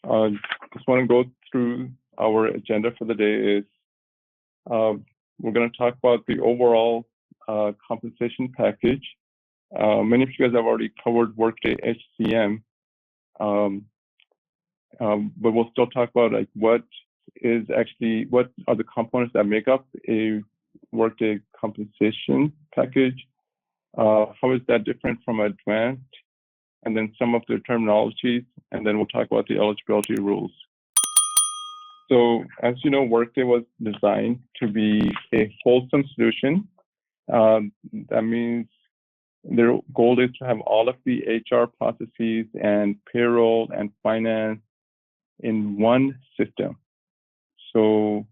Just want to go through our agenda for the day. Is we're going to talk about the overall compensation package. Many of you guys have already covered Workday HCM, but we'll still talk about like what are the components that make up a Workday compensation package. How is that different from advanced? And then some of the terminologies, and then we'll talk about the eligibility rules. So as you know, Workday was designed to be a wholesome solution. That means their goal is to have all of the HR processes and payroll and finance in one system. So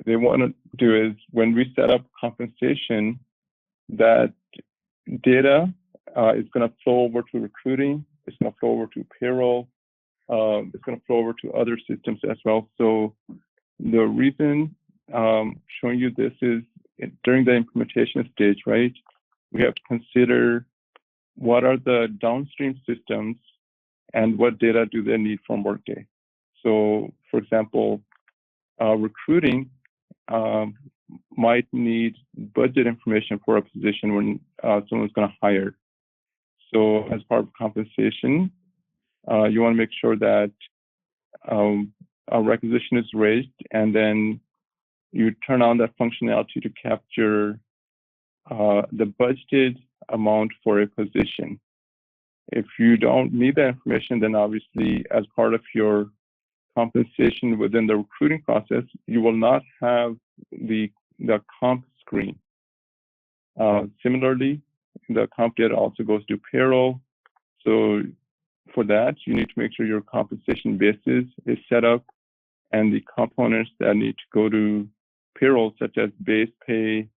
they want to do is when we set up compensation, that data is going to flow over to recruiting, it's going to flow over to payroll, it's going to flow over to other systems as well. So the reason showing you this is during the implementation stage, right? We have to consider what are the downstream systems and what data do they need from Workday. So for example, recruiting might need budget information for a position when someone's going to hire. So as part of compensation, you want to make sure that a requisition is raised, and then you turn on that functionality to capture the budgeted amount for a position. If you don't need that information, then obviously as part of your compensation within the recruiting process, you will not have the comp screen. Similarly, the comp data also goes to payroll. So for that, you need to make sure your compensation basis is set up and the components that need to go to payroll, such as base pay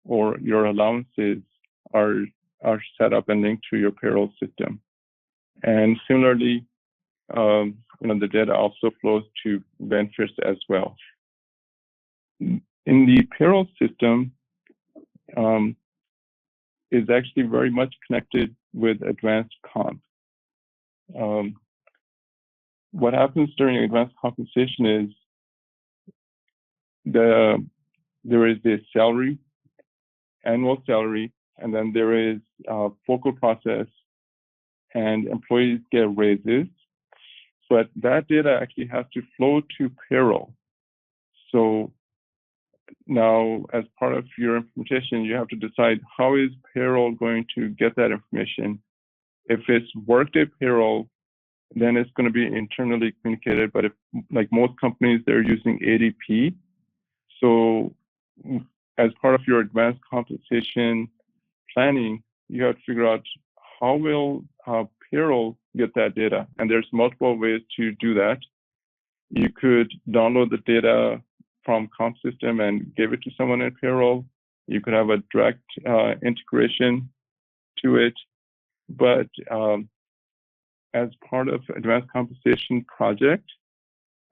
or your allowances, are set up and linked to your payroll system. And similarly, the data also flows to benefits as well. In the payroll system, is actually very much connected with advanced comp. What happens during advanced compensation is there is a salary, annual salary, and then there is a focal process, and employees get raises. But that data actually has to flow to payroll. So now, as part of your implementation, you have to decide how is payroll going to get that information. If it's Workday payroll, then it's going to be internally communicated. But if, like most companies, they're using ADP. So as part of your advanced compensation planning, you have to figure out how will payroll get that data. And there's multiple ways to do that. You could download the data from comp system and give it to someone in payroll. You could have a direct integration to it. But as part of advanced compensation project,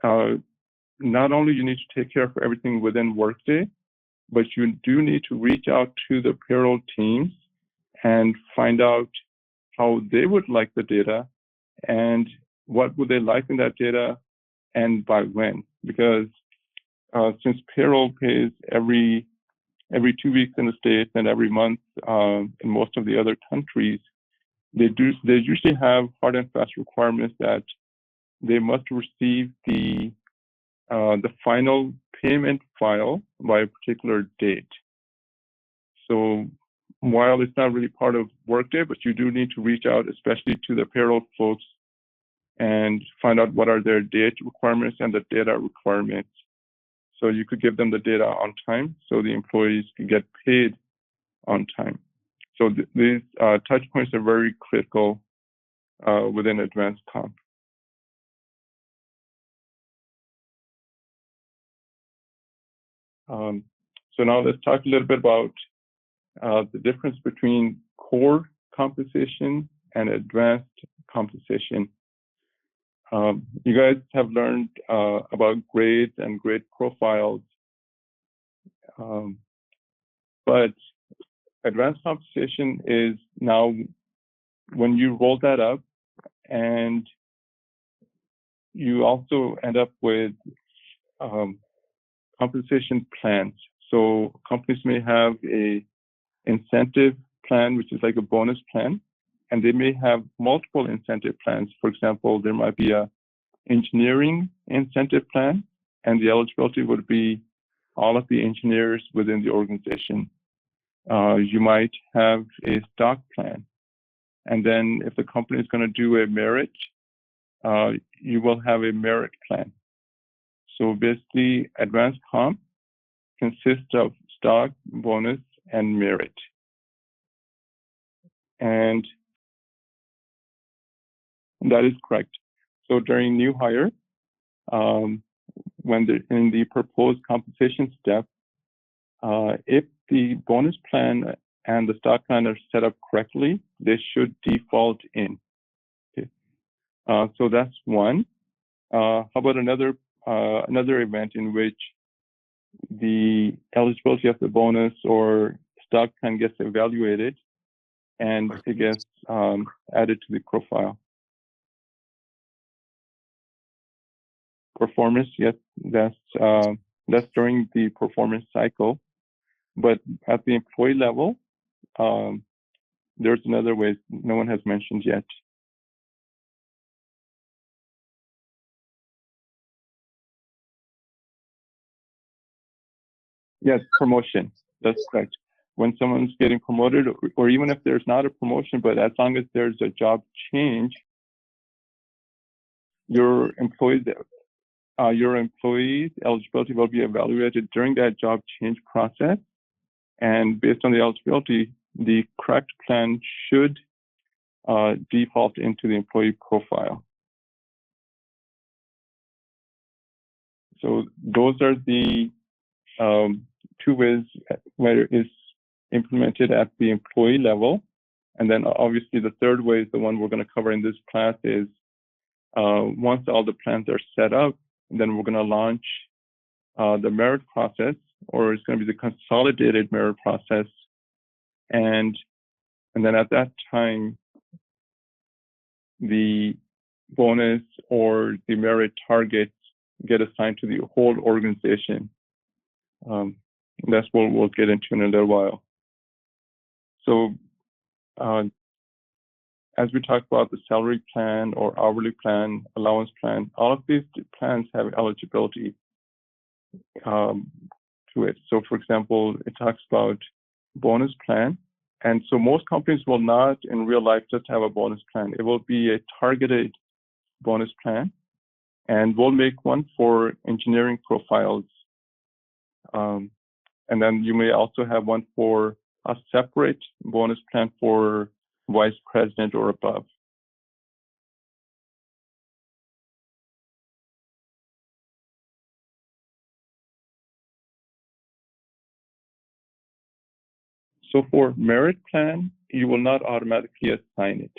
not only you need to take care of everything within Workday, but you do need to reach out to the payroll teams and find out how they would like the data and what would they like in that data and by when. Because since payroll pays every 2 weeks in the States and every month in most of the other countries, they usually have hard and fast requirements that they must receive the final payment file by a particular date. So while it's not really part of Workday, but you do need to reach out, especially to the payroll folks, and find out what are their date requirements and the data requirements. So you could give them the data on time so the employees can get paid on time. So these touch points are very critical within advanced comp. So now let's talk a little bit about the difference between core compensation and advanced compensation. You guys have learned about grades and grade profiles, but advanced compensation is now when you roll that up and you also end up with compensation plans. So companies may have a incentive plan, which is like a bonus plan, and they may have multiple incentive plans. For example, there might be a engineering incentive plan, and the eligibility would be all of the engineers within the organization. You might have a stock plan, and then if the company is going to do a merit, you will have a merit plan. So basically, advanced comp consists of stock, bonus, and merit. And that is correct. So during new hire, when they're in the proposed compensation step, if the bonus plan and the stock plan are set up correctly, they should default in. Okay. So that's one. How about another event in which the eligibility of the bonus or stock plan gets evaluated and it gets added to the profile? Performance, yes, that's during the performance cycle. But at the employee level, there's another way no one has mentioned yet. Yes, promotion. That's correct. When someone's getting promoted, or even if there's not a promotion, but as long as there's a job change, your employees' eligibility will be evaluated during that job change process. And based on the eligibility, the correct plan should default into the employee profile. So those are the two ways where it is implemented at the employee level. And then obviously the third way is the one we're going to cover in this class is once all the plans are set up, then we're going to launch the merit process, or it's going to be the consolidated merit process. And then at that time, the bonus or the merit targets get assigned to the whole organization. That's what we'll get into in a little while. So as we talk about the salary plan or hourly plan, allowance plan, all of these plans have eligibility to it. So for example, it talks about bonus plan. And so most companies will not in real life just have a bonus plan. It will be a targeted bonus plan. And we'll make one for engineering profiles. And then you may also have one for a separate bonus plan for vice president or above. So for merit plan, you will not automatically assign it.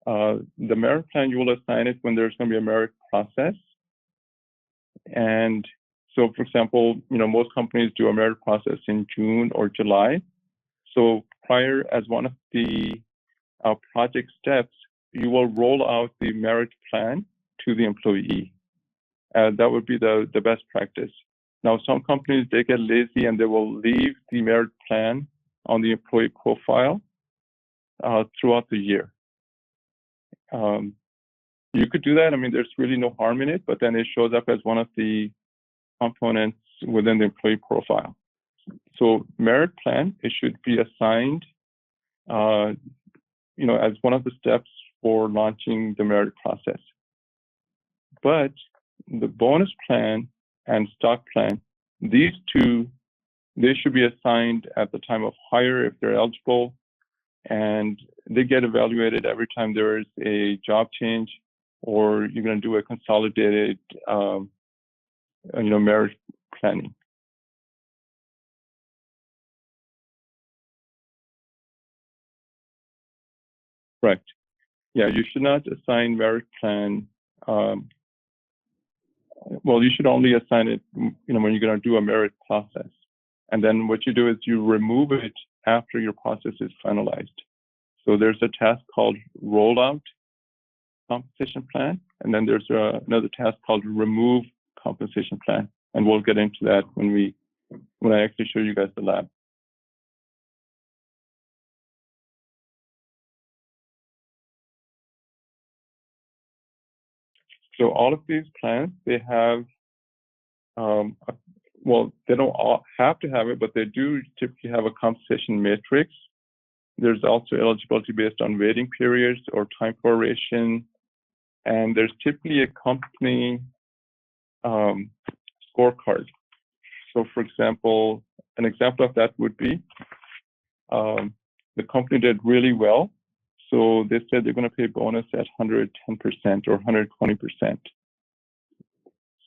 The merit plan, you will assign it when there's going to be a merit process. And so, for example, most companies do a merit process in June or July. So prior, as one of the project steps, you will roll out the merit plan to the employee. That would be the best practice. Now, some companies, they get lazy and they will leave the merit plan on the employee profile throughout the year. You could do that. I mean, there's really no harm in it, but then it shows up as one of the components within the employee profile. So merit plan, it should be assigned, as one of the steps for launching the merit process. But the bonus plan and stock plan, these two, they should be assigned at the time of hire if they're eligible, and they get evaluated every time there is a job change or you're going to do a consolidated, merit planning. Correct. Yeah, you should not assign merit plan. Well, you should only assign it, when you're going to do a merit process. And then what you do is you remove it after your process is finalized. So there's a task called rollout compensation plan, and then there's another task called remove compensation plan, and we'll get into that when I actually show you guys the lab. So all of these plans, they have, well, they don't all have to have it, but they do typically have a compensation matrix. There's also eligibility based on waiting periods or time proration, and there's typically a company scorecard. So for example, an example of that would be the company did really well. So they said they're going to pay bonus at 110% or 120%.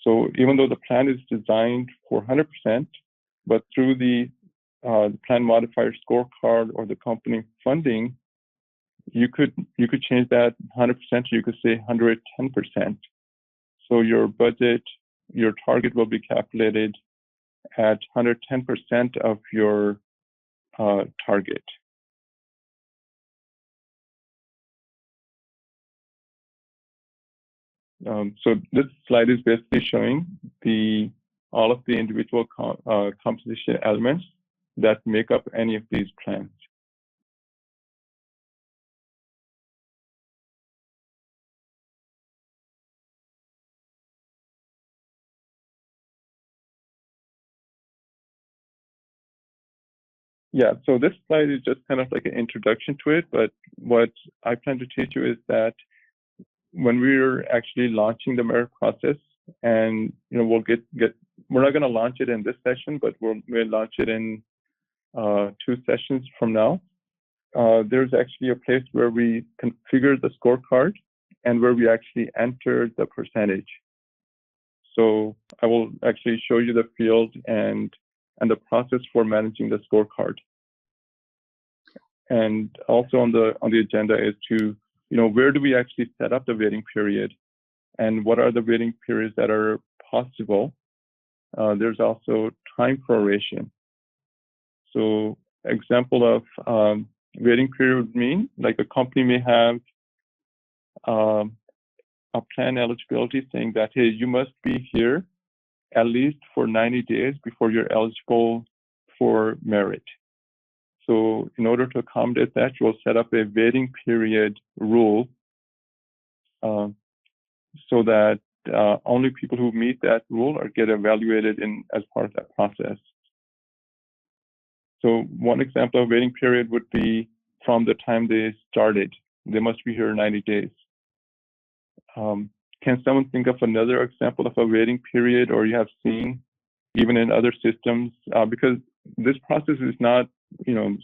So even though the plan is designed for 100%, but through the plan modifier scorecard or the company funding, you could change that 100%, you could say 110%. So your budget, your target will be calculated at 110% of your target. So this slide is basically showing all of the individual composition elements that make up any of these plans. Yeah, so this slide is just kind of like an introduction to it, but what I plan to teach you is that when we're actually launching the merit process, and we'll we're not going to launch it in this session, but we'll launch it in 2 sessions from now. There's actually a place where we configure the scorecard and where we actually enter the percentage. So I will actually show you the field and the process for managing the scorecard. And also on the agenda is to, where do we actually set up the waiting period, and what are the waiting periods that are possible. There's also time proration. So example of waiting period would mean, like a company may have a plan eligibility saying that, hey, you must be here at least for 90 days before you're eligible for merit. So in order to accommodate that, you'll set up a waiting period rule so that only people who meet that rule or get evaluated as part of that process. So one example of waiting period would be from the time they started. They must be here 90 days. Can someone think of another example of a waiting period, or you have seen even in other systems? Because this process is not,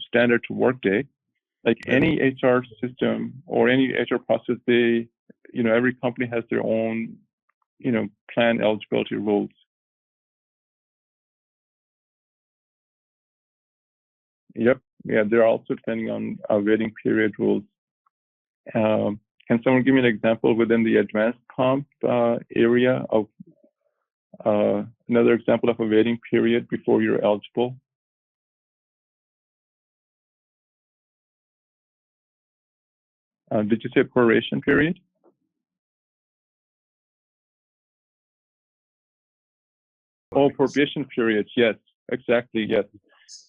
standard to Workday. Like any HR system or any HR process, every company has their own, plan eligibility rules. Yep. Yeah, they're also depending on waiting period rules. Can someone give me an example within the advanced comp area of another example of a waiting period before you're eligible? Did you say proration period? Oh, probation period. Yes, exactly. Yes.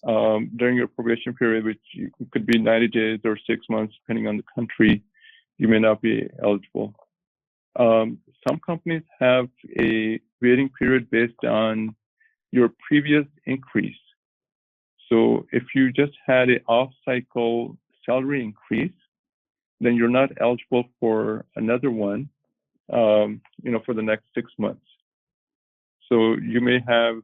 During your probation period, which could be 90 days or 6 months, depending on the country, you may not be eligible. Some companies have a waiting period based on your previous increase. So if you just had an off-cycle salary increase, then you're not eligible for another one, for the next 6 months. So you may have,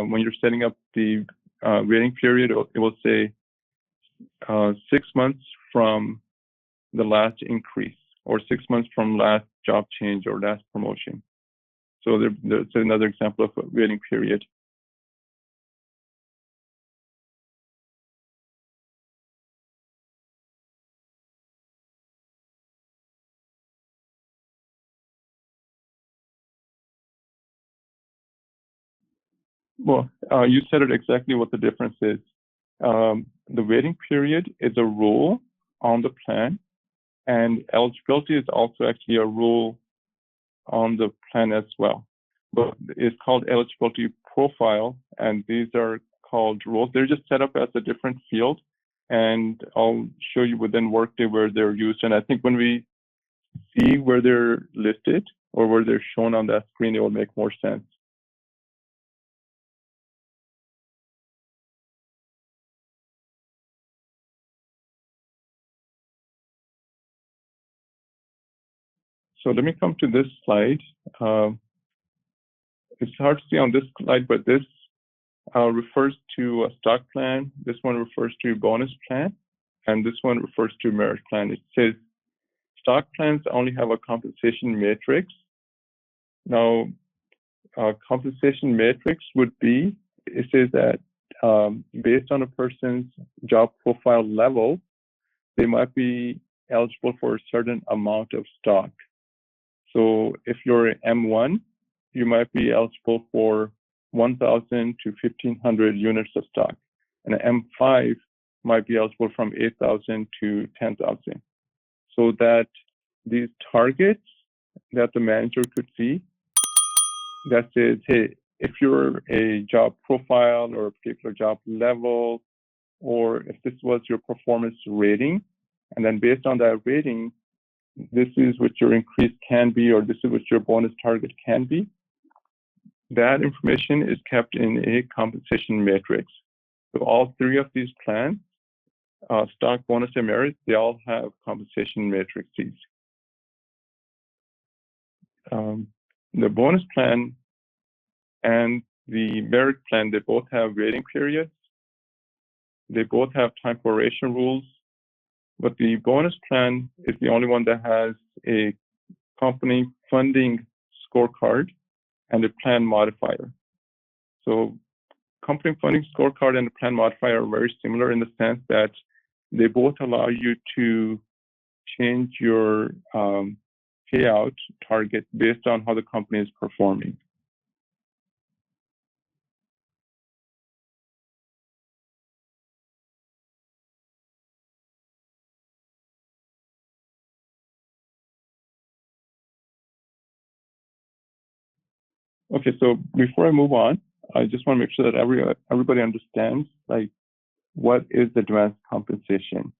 when you're setting up the waiting period, it will say 6 months from the last increase, or 6 months from last job change or last promotion. So there's another example of a waiting period. Well, you said it exactly what the difference is. The waiting period is a rule on the plan, and eligibility is also actually a rule on the plan as well. But it's called eligibility profile, and these are called roles. They're just set up as a different field, and I'll show you within Workday where they're used. And I think when we see where they're listed or where they're shown on that screen, it will make more sense. So let me come to this slide. It's hard to see on this slide, but this refers to a stock plan. This one refers to bonus plan, and this one refers to merit plan. It says stock plans only have a compensation matrix. Now, compensation matrix would be, it says that based on a person's job profile level, they might be eligible for a certain amount of stock. So if you're an M1, you might be eligible for 1,000 to 1,500 units of stock. And an M5 might be eligible from 8,000 to 10,000. So that these targets that the manager could see, that says, hey, if you're a job profile or a particular job level, or if this was your performance rating, and then based on that rating, this is what your increase can be, or this is what your bonus target can be. That information is kept in a compensation matrix. So all three of these plans, stock, bonus, and merit, they all have compensation matrices. The bonus plan and the merit plan, they both have rating periods. They both have time proration rules, but the bonus plan is the only one that has a company funding scorecard and a plan modifier. So company funding scorecard and the plan modifier are very similar in the sense that they both allow you to change your payout target based on how the company is performing. Okay, so before I move on, I just want to make sure that everybody understands like what is advanced compensation.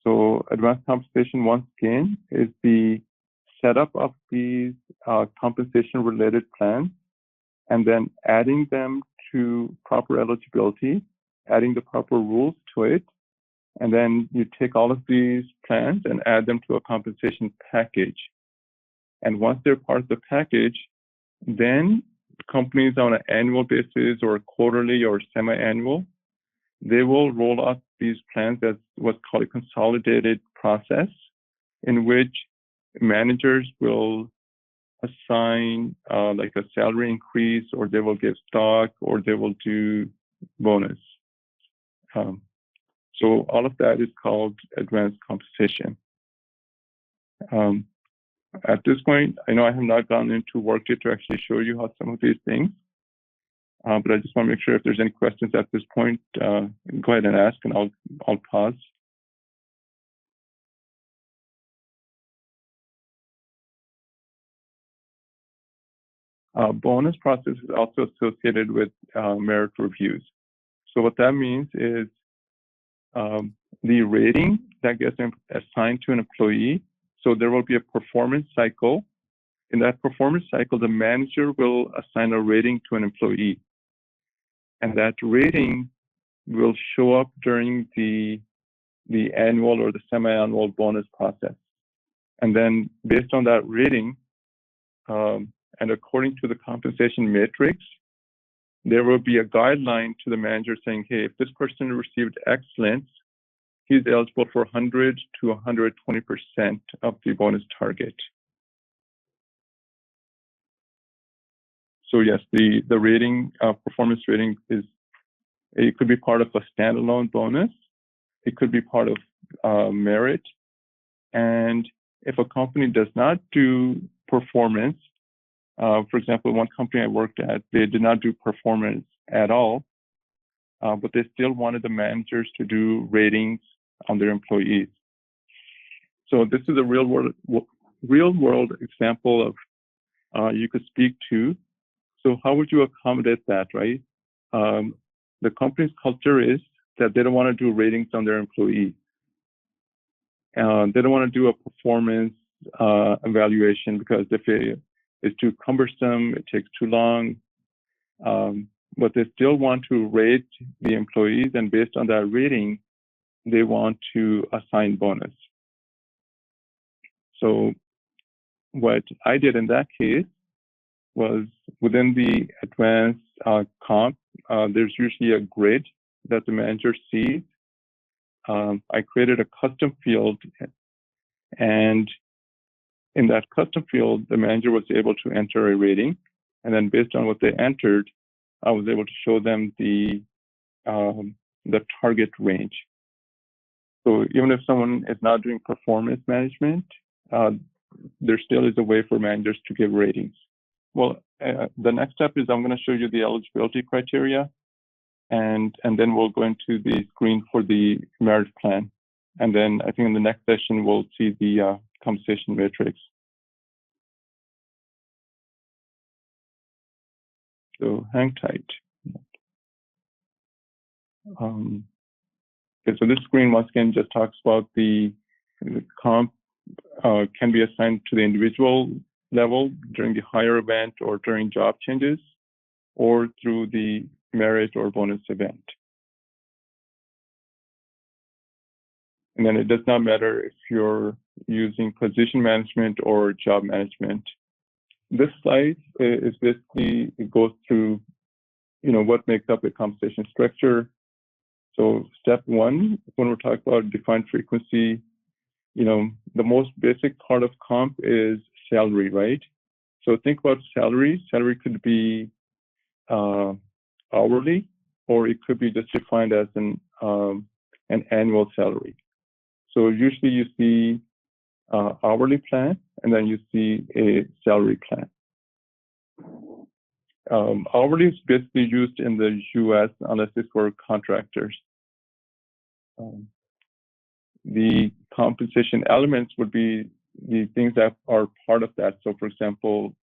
So advanced compensation, once again, is the setup of these compensation-related plans, and then adding them to proper eligibility, adding the proper rules to it, and then you take all of these plans and add them to a compensation package. And once they're part of the package, then companies on an annual basis or quarterly or semi-annual, they will roll out these plans as what's called a consolidated process, in which managers will assign like a salary increase, or they will give stock, or they will do bonus. So all of that is called advanced compensation. At this point, I know I have not gone into Workday to actually show you how some of these things, but I just want to make sure if there's any questions at this point, go ahead and ask, and I'll pause. Bonus process is also associated with merit reviews. So what that means is the rating that gets assigned to an employee. So there will be a performance cycle. In that performance cycle, the manager will assign a rating to an employee. And that rating will show up during the annual or the semi-annual bonus process. And then based on that rating, and according to the compensation matrix, there will be a guideline to the manager saying, hey, if this person received excellence, he's eligible for 100 to 120% of the bonus target. So yes, the rating, performance rating it could be part of a standalone bonus. It could be part of merit. And if a company does not do performance, for example, one company I worked at, they did not do performance at all, but they still wanted the managers to do ratings on their employees. So this is a real world example of you could speak to. So how would you accommodate that, right? The company's culture is that they don't want to do ratings on their employees. They don't want to do a performance evaluation because they feel it's too cumbersome, it takes too long. But they still want to rate the employees, and based on that rating, they want to assign bonus. So what I did in that case was within the advanced comp, there's usually a grid that the manager sees. I created a custom field, and in that custom field, the manager was able to enter a rating. And then based on what they entered, I was able to show them the target range. So even if someone is not doing performance management, there still is a way for managers to give ratings. Well, the next step is I'm going to show you the eligibility criteria, and then we'll go into the screen for the merit plan. And then I think in the next session, we'll see the compensation matrix. So hang tight. Okay, so this screen once again just talks about the comp can be assigned to the individual level during the hire event or during job changes, or through the merit or bonus event. And then it does not matter if you're using position management or job management. This slide is basically, it goes through, what makes up a compensation structure. So step one, when we're talking about defined frequency, the most basic part of comp is salary, right? So think about salary. Salary could be hourly, or it could be just defined as an annual salary. So usually you see hourly plan, and then you see a salary plan. Hourly is basically used in the US unless it's for contractors. The compensation elements would be the things that are part of that. So for example,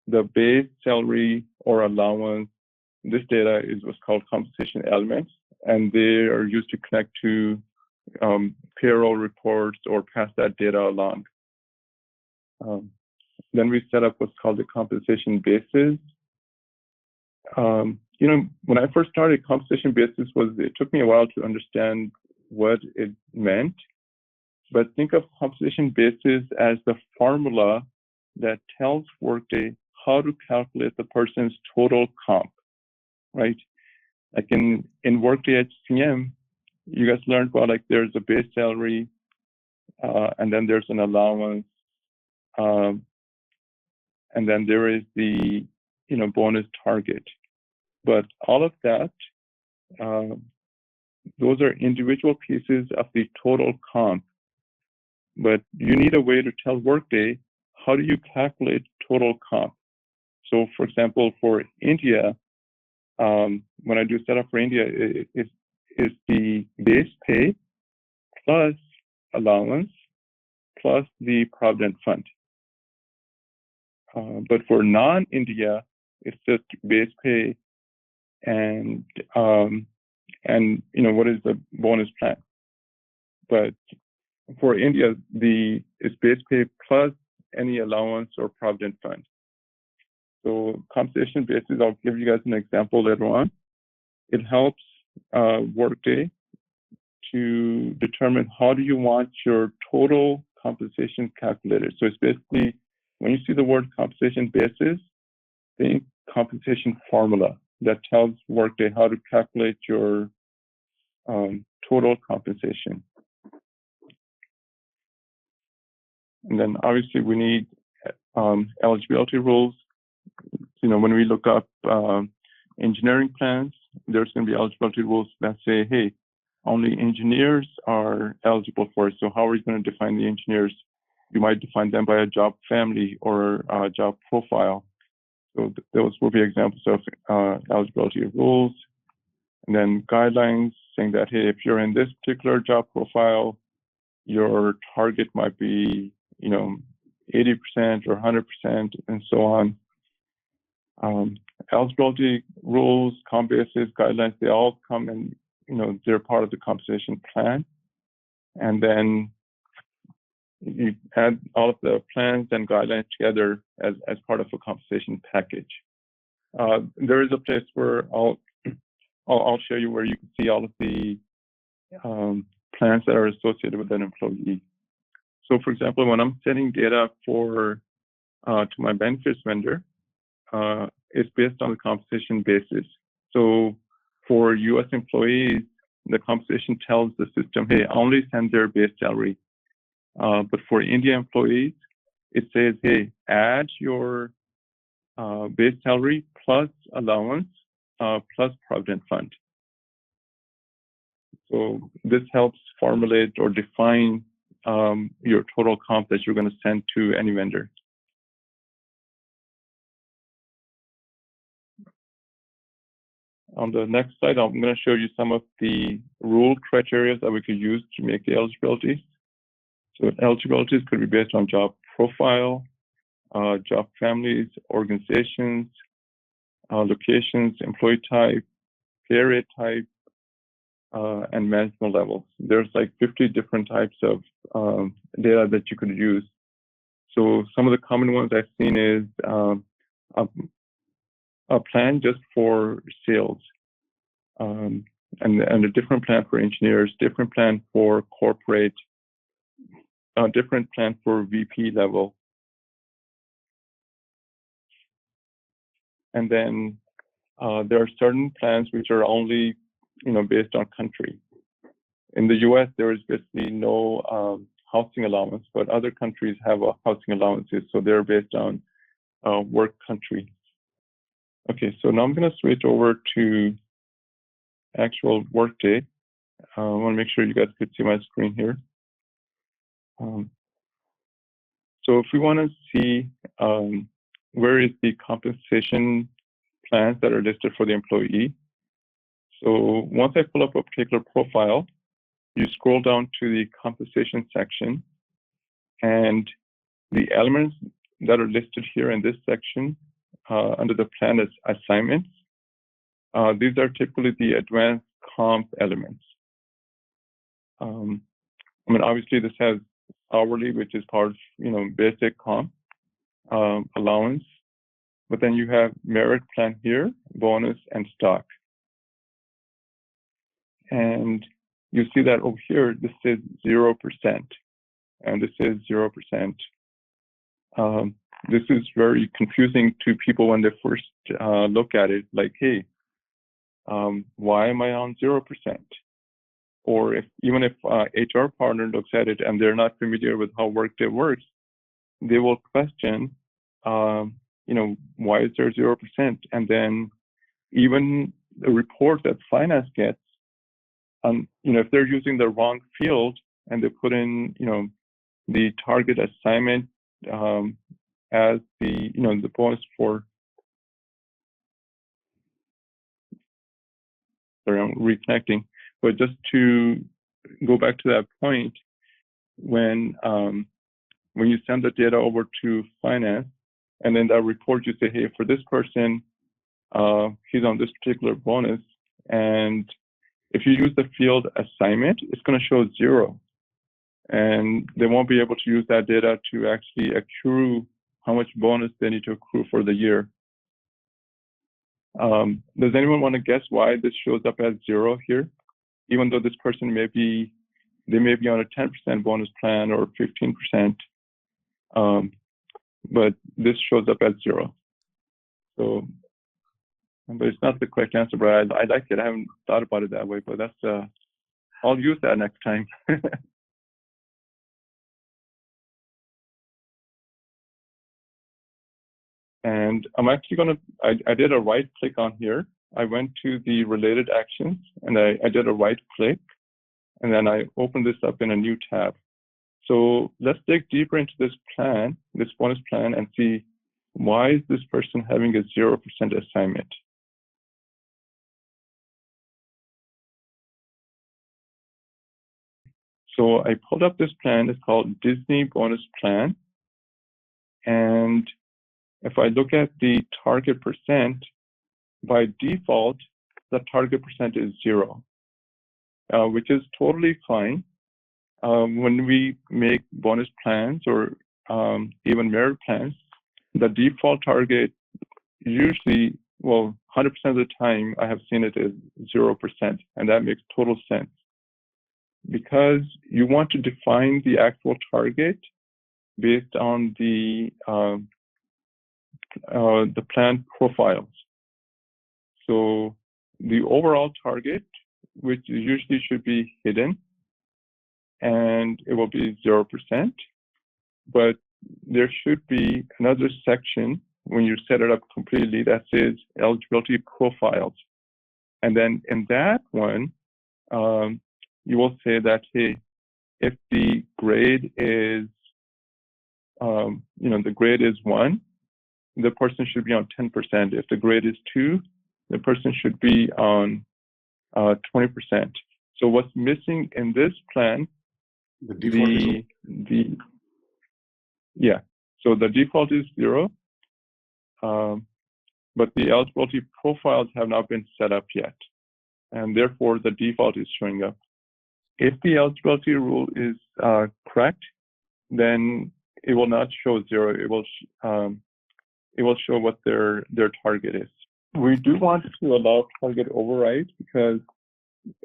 the base salary or allowance, this data is what's called compensation elements, and they are used to connect to payroll reports or pass that data along. Then we set up what's called the compensation basis. When I first started, compensation basis it took me a while to understand what it meant. But think of compensation basis as the formula that tells Workday how to calculate the person's total comp, right? Like in Workday HCM, you guys learned about there's a base salary, and then there's an allowance, and then there is the bonus target. But all of that, those are individual pieces of the total comp. But you need a way to tell Workday, how do you calculate total comp? So for example, for India, when I do setup for India, it's the base pay plus allowance plus the provident fund. But for non-India, it's just base pay and what is the bonus plan. But for India, it's base pay plus any allowance or provident fund. So compensation basis, I'll give you guys an example later on. It helps Workday to determine how do you want your total compensation calculated. So it's basically, when you see the word compensation basis, think compensation formula that tells Workday how to calculate your total compensation. And then obviously we need eligibility rules. When we look up engineering plans, there's going to be eligibility rules that say, hey, only engineers are eligible for it. So how are you going to define the engineers? You might define them by a job family or a job profile. So those will be examples of eligibility rules. And then guidelines saying that, hey, if you're in this particular job profile, your target might be, 80% or 100%, and so on. Eligibility rules, comp basis, guidelines, they all come and, they're part of the compensation plan. And then you add all of the plans and guidelines together as part of a compensation package. There is a place where I'll show you where you can see all of the plans that are associated with an employee. So, for example, when I'm sending data to my benefits vendor, it's based on the compensation basis. So, for U.S. employees, the compensation tells the system, hey, only send their base salary. But for India employees, it says, hey, add your base salary plus allowance plus provident fund. So this helps formulate or define your total comp that you're going to send to any vendor. On the next slide, I'm going to show you some of the rule criteria that we could use to make the eligibility. So eligibilities could be based on job profile, job families, organizations, locations, employee type, pay rate type, and management levels. There's like 50 different types of data that you could use. So some of the common ones I've seen is a plan just for sales, and a different plan for engineers, different plan for corporate, a different plan for VP level. And then there are certain plans which are only, based on country. In the US, there is basically no housing allowance, but other countries have housing allowances, so they're based on work country. Okay, so now I'm going to switch over to actual Workday. I want to make sure you guys could see my screen here. So if we want to see where is the compensation plans that are listed for the employee. So once I pull up a particular profile, you scroll down to the compensation section, and the elements that are listed here in this section under the plan as assignments, these are typically the advanced comp elements. Obviously this has hourly, which is part of, basic comp, allowance, but then you have merit plan here, bonus, and stock. And you see that over here, this is 0%, and this is 0%. This is very confusing to people when they first look at it, like, hey, why am I on 0%? Or even if HR partner looks at it and they're not familiar with how Workday works, they will question, why is there 0%? And then even the report that finance gets, if they're using the wrong field and they put in, the target assignment as the bonus for, sorry, I'm reconnecting, but just to go back to that point, when you send the data over to finance, and then that report you say, hey, for this person, he's on this particular bonus, and if you use the field assignment, it's going to show 0, and they won't be able to use that data to actually accrue how much bonus they need to accrue for the year. Does anyone want to guess why this shows up as 0 here, even though this person may be on a 10% bonus plan or 15%, but this shows up as 0. So, but it's not the correct answer, but I like it. I haven't thought about it that way, but that's I'll use that next time. And I'm actually I did a right click on here. I went to the related actions and I did a right click, and then I opened this up in a new tab. So let's dig deeper into this plan, this bonus plan, and see why is this person having a 0% assignment. So I pulled up this plan. It's called Disney Bonus Plan. And if I look at the target percent, by default, the target percent is 0, which is totally fine. When we make bonus plans or even merit plans, the default target usually, well, 100% of the time I have seen it as 0%, and that makes total sense. Because you want to define the actual target based on the plan profiles. So the overall target, which usually should be hidden, and it will be 0%, but there should be another section when you set it up completely that says eligibility profiles. And then in that one, you will say that, hey, if the grade is, the grade is 1, the person should be on 10%. If the grade is 2, the person should be on 20%. So what's missing in this plan, the default so the default is 0, but the eligibility profiles have not been set up yet, and therefore the default is showing up. If the eligibility rule is correct, then it will not show 0. It will show what their target is. We do want to allow target override because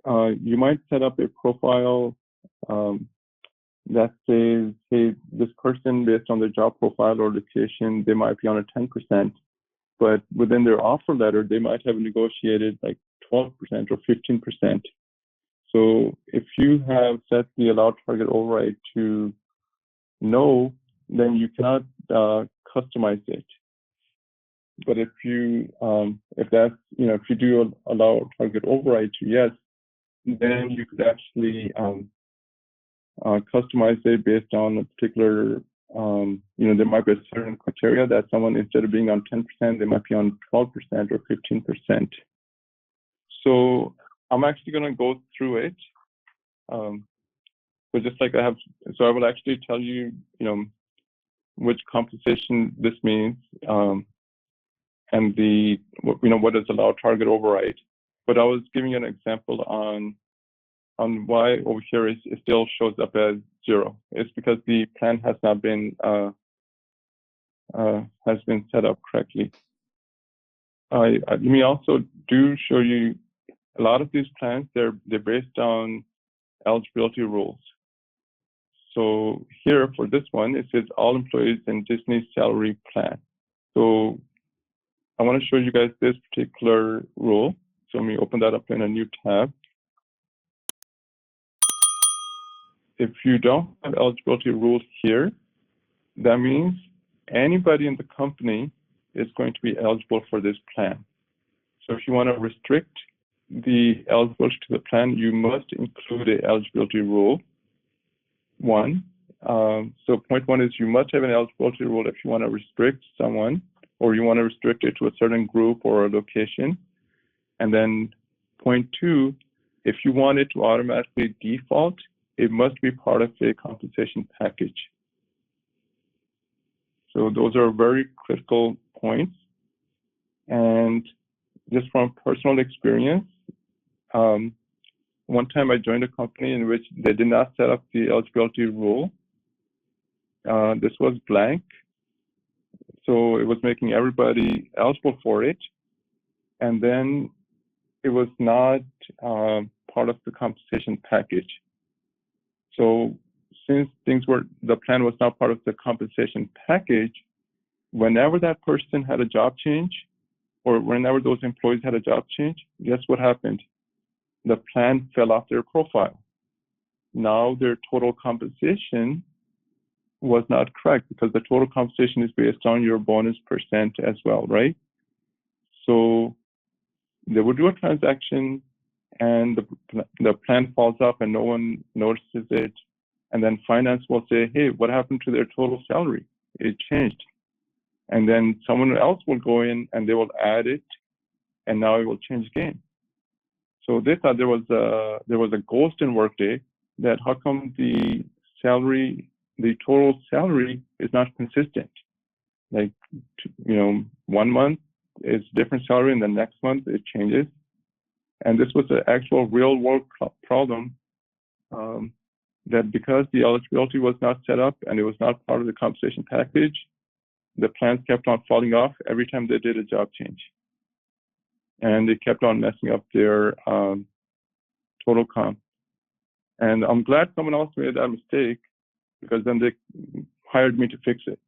you might set up a profile that says, hey, this person, based on their job profile or location, they might be on a 10%, but within their offer letter, they might have negotiated like 12% or 15%. So if you have set the allowed target override to no, then you cannot customize it. But if you if you do allow target override to yes, then you could actually customize it based on a particular, there might be a certain criteria that someone, instead of being on 10%, they might be on 12% or 15%. So I'm actually going to go through it. So just like I will actually tell you, which compensation this means, and what is allowed target override. But I was giving you an example on why over here it still shows up as 0. It's because the plan has not been set up correctly. Let me also show you a lot of these plans. They're based on eligibility rules. So here for this one, it says all employees in Disney's salary plan. So I want to show you guys this particular rule. So let me open that up in a new tab. If you don't have eligibility rules here, that means anybody in the company is going to be eligible for this plan. So if you want to restrict the eligibility to the plan, you must include an eligibility rule. 1. So point 1 is you must have an eligibility rule if you want to restrict someone, or you want to restrict it to a certain group or a location. And then point 2, if you want it to automatically default, it must be part of a compensation package. So those are very critical points. And just from personal experience, one time I joined a company in which they did not set up the eligibility rule. This was blank. So it was making everybody eligible for it. And then it was not part of the compensation package. So since the plan was not part of the compensation package, whenever that person had a job change, or whenever those employees had a job change, guess what happened? The plan fell off their profile. Now their total compensation was not correct because the total compensation is based on your bonus percent as well, right? So they would do a transaction and the plan falls off and no one notices it. And then finance will say, hey, what happened to their total salary? It changed. And then someone else will go in and they will add it, and now it will change again. So they thought there was a ghost in Workday, that how come the total salary is not consistent? like, 1 month is different salary, and the next month it changes. And this was an actual real world problem, that because the eligibility was not set up and it was not part of the compensation package, the plans kept on falling off every time they did a job change. And they kept on messing up their total comp. And I'm glad someone else made that mistake, because then they hired me to fix it.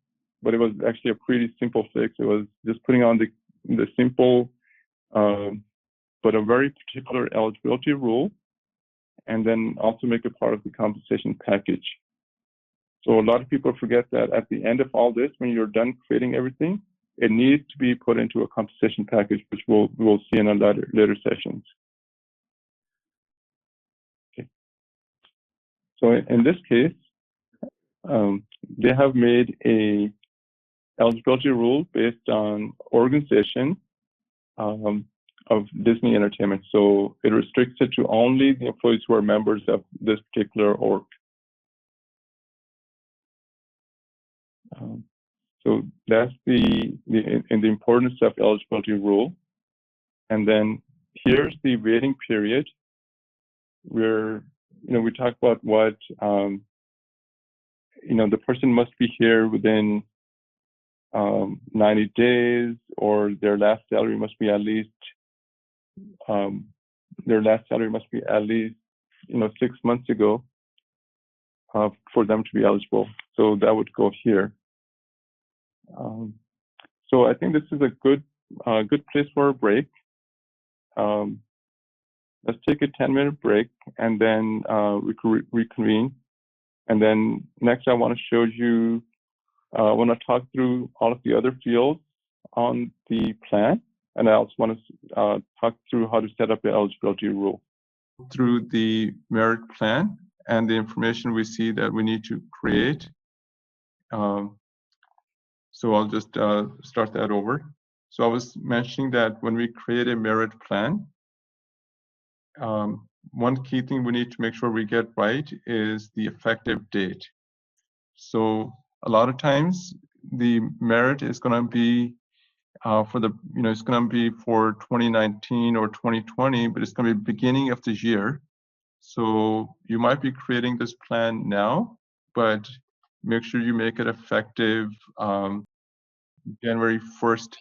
But it was actually a pretty simple fix. It was just putting on the simple, but a very particular eligibility rule, and then also make it part of the compensation package. So a lot of people forget that at the end of all this, when you're done creating everything, it needs to be put into a compensation package, which we'll see in a later sessions. Okay. So in this case, they have made a eligibility rule based on organization of Disney Entertainment. So it restricts it to only the employees who are members of this particular org. So that's the importance of eligibility rule. And then here's the waiting period, where we talk about what the person must be here within 90 days, or their last salary must be at least 6 months ago for them to be eligible. So that would go here. So I think this is a good place for a break. Let's take a 10-minute break, and then we can reconvene. And then next, I want to show you. I want to talk through all of the other fields on the plan, and I also want to talk through how to set up the eligibility rule. Through the merit plan and the information we see that we need to create. So I'll just start that over. So I was mentioning that when we create a merit plan, one key thing we need to make sure we get right is the effective date. So a lot of times the merit is going to be it's going to be for 2019 or 2020, but it's going to be beginning of the year. So you might be creating this plan now, but make sure you make it effective January 1st,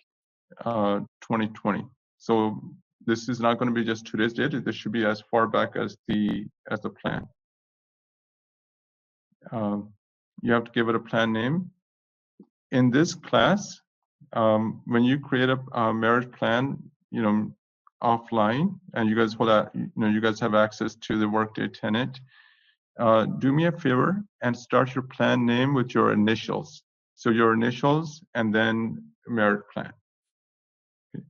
2020. So this is not going to be just today's date. This should be as far back as the plan. You have to give it a plan name. In this class, when you create a merit plan, offline, and you guys you guys have access to the Workday tenant, do me a favor and start your plan name with your initials. So your initials and then merit plan. Okay.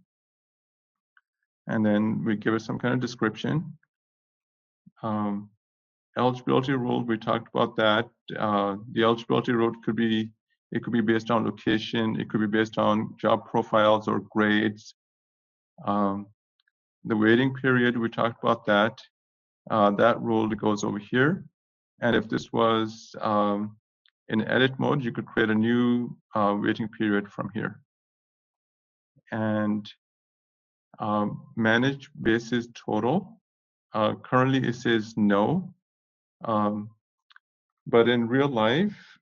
And then we give it some kind of description. Eligibility rule, we talked about that. The eligibility rule could be based on location, it could be based on job profiles or grades. The waiting period, we talked about that. That rule goes over here. And if this was in edit mode, you could create a new waiting period from here. And manage basis total. Currently it says no. But in real life,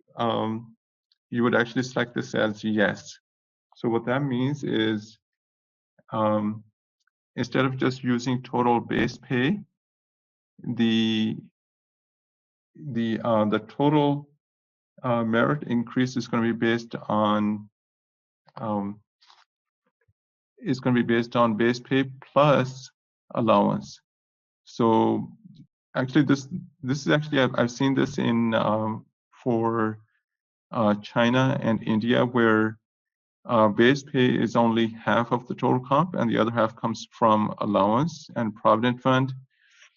you would actually select this as yes. So what that means is instead of just using total base pay, the total merit increase is going to be based on base pay plus allowance. So actually, this is actually I've seen this in for China and India, where base pay is only half of the total comp, and the other half comes from allowance and provident fund.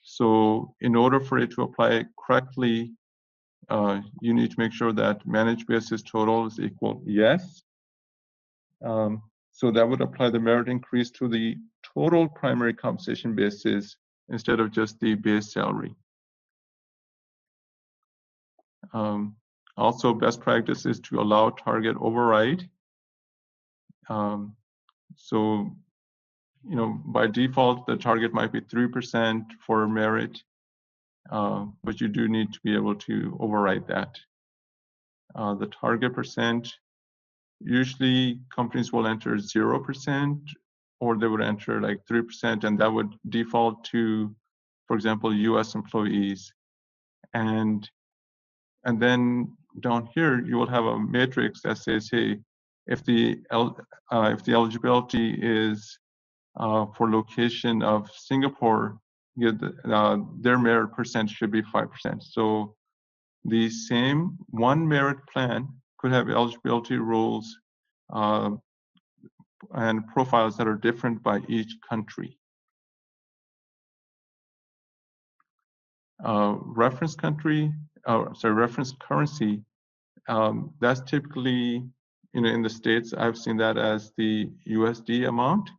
So in order for it to apply correctly, you need to make sure that managed basis total is equal yes. So that would apply the merit increase to the total primary compensation basis instead of just the base salary. Also, best practice is to allow target override So, by default, the target might be 3% for merit, but you do need to be able to override that. The target percent, usually companies will enter 0%, or they would enter like 3%, and that would default to, for example, US employees. And then down here, you will have a matrix that says, hey, if the eligibility is for location of Singapore, their merit percent should be 5%. So the same one merit plan could have eligibility rules and profiles that are different by each country. Reference currency, that's typically, in the States, I've seen that as the USD amount.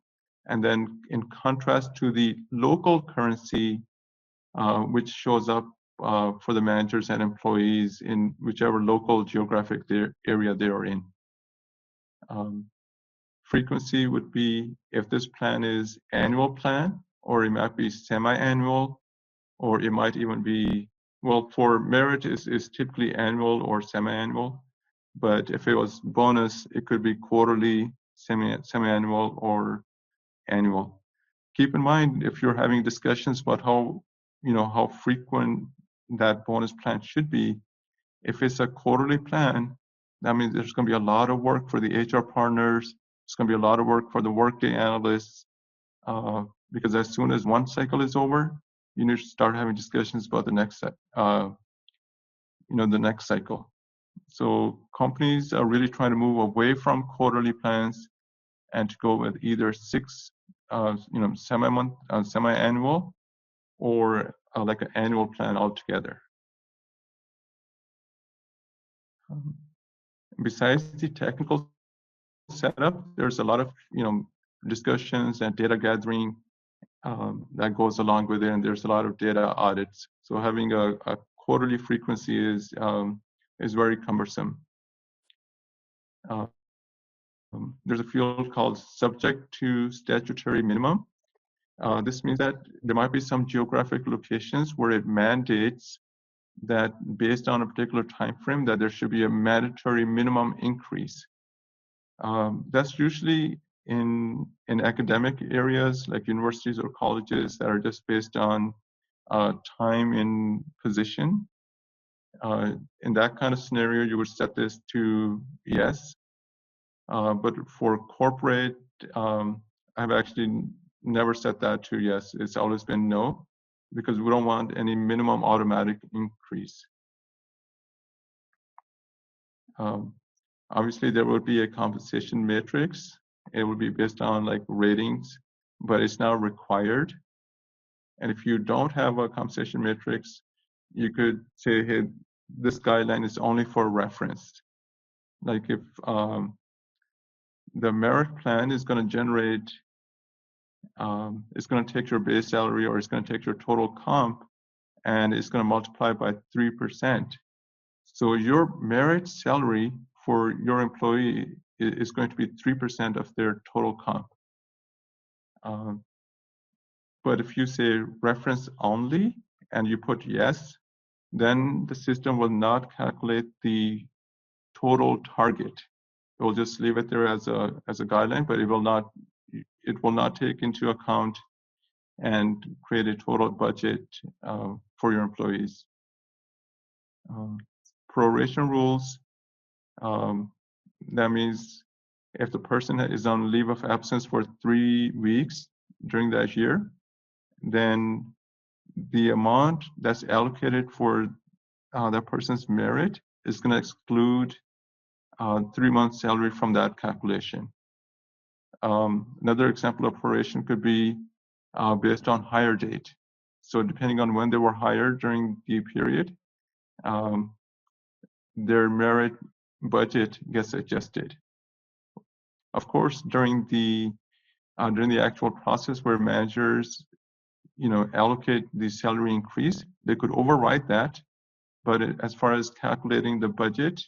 And then in contrast to the local currency, which shows up for the managers and employees in whichever local geographic area they are in. Frequency would be if this plan is annual plan, or it might be semi-annual, or it might even be, well, for merit is typically annual or semi-annual, but if it was bonus, it could be quarterly, semi-annual, or annual. Keep in mind, if you're having discussions about how frequent that bonus plan should be, if it's a quarterly plan, that means there's going to be a lot of work for the HR partners. It's going to be a lot of work for the Workday analysts, because as soon as one cycle is over, you need to start having discussions about the next, the next cycle. So companies are really trying to move away from quarterly plans and to go with either semi-annual, or like an annual plan altogether. Besides the technical setup, there's a lot of discussions and data gathering that goes along with it, and there's a lot of data audits. So having a quarterly frequency is very cumbersome. There's a field called subject to statutory minimum. This means that there might be some geographic locations where it mandates that based on a particular time frame that there should be a mandatory minimum increase. That's usually in academic areas like universities or colleges that are just based on time in position. In that kind of scenario, you would set this to yes. But for corporate, I've actually never set that to yes. It's always been no, because we don't want any minimum automatic increase. Obviously, there will be a compensation matrix. It will be based on like ratings, but it's now required. And if you don't have a compensation matrix, you could say, hey, this guideline is only for reference. Like if the merit plan is going to generate, it's going to take your base salary, or it's going to take your total comp, and it's going to multiply by 3%. So your merit salary for your employee is going to be 3% of their total comp. But if you say reference only and you put yes, then the system will not calculate the total target. It will just leave it there as a guideline, but it will not take into account and create a total budget for your employees. Proration rules, that means if the person is on leave of absence for 3 weeks during that year, then the amount that's allocated for that person's merit is going to exclude 3 months salary from that calculation. Another example of proration could be based on hire date. So depending on when they were hired during the period, their merit budget gets adjusted. Of course, during the actual process where managers, allocate the salary increase, they could override that. But as far as calculating the budget,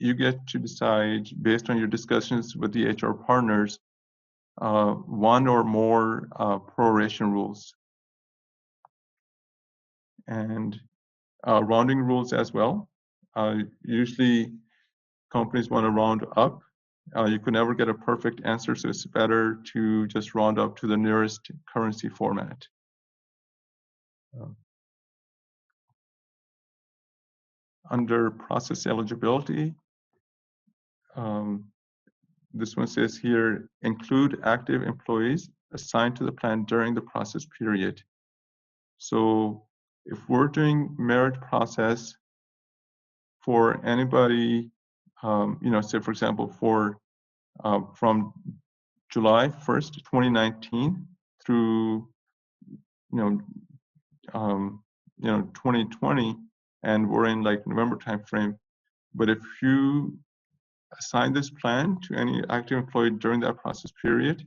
you get to decide based on your discussions with the HR partners, one or more proration rules and rounding rules as well. Usually companies want to round up. You could never get a perfect answer, so it's better to just round up to the nearest currency format. Under process eligibility, this one says here, include active employees assigned to the plan during the process period. So if we're doing merit process for anybody, say for example, from July 1st, 2019 through 2020, and we're in like November timeframe. But if you assign this plan to any active employee during that process period,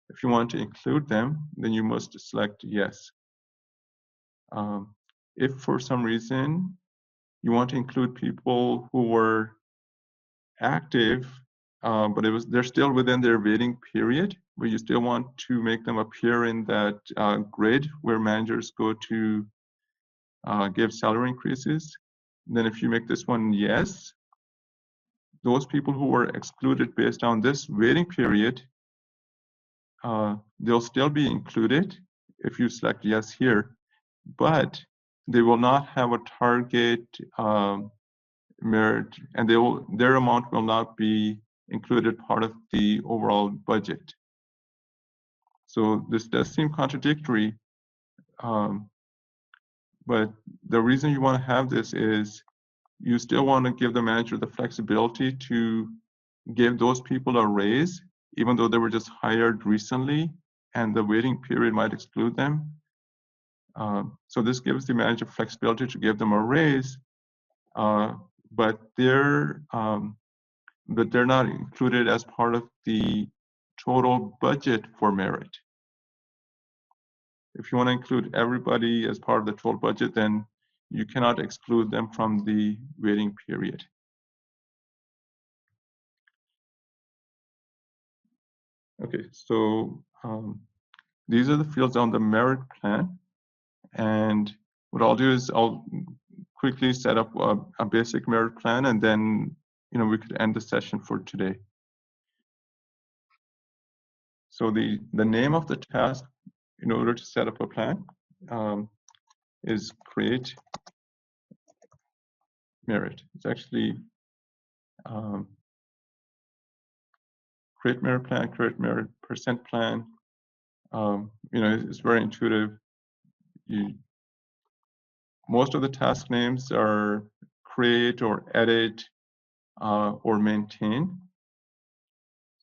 if you want to include them, then you must select yes. If for some reason you want to include people who were active, but they're still within their waiting period, but you still want to make them appear in that grid where managers go to give salary increases, then if you make this one yes, those people who were excluded based on this waiting period, they'll still be included if you select yes here, but they will not have a target merit, and their amount will not be included part of the overall budget. So this does seem contradictory, but the reason you want to have this is you still want to give the manager the flexibility to give those people a raise, even though they were just hired recently and the waiting period might exclude them. So this gives the manager flexibility to give them a raise, but they're not included as part of the total budget for merit. If you want to include everybody as part of the total budget, then you cannot exclude them from the waiting period. Okay, so these are the fields on the merit plan. And what I'll do is I'll quickly set up a basic merit plan, and then we could end the session for today. So the name of the task in order to set up a plan is create merit. It's actually create merit plan, create merit percent plan. It's very intuitive. Most of the task names are create or edit or maintain.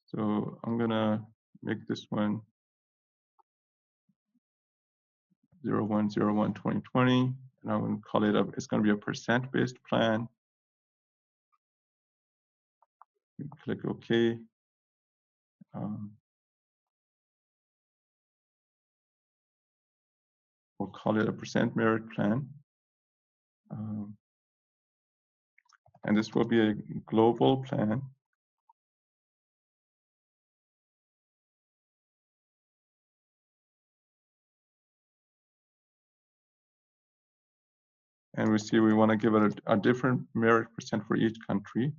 So I'm gonna make this one 01/01/2020, and I'm gonna call it it's gonna be a percent-based plan. Click OK. We'll call it a percent merit plan. And this will be a global plan. And we see we want to give it a different merit percent for each country.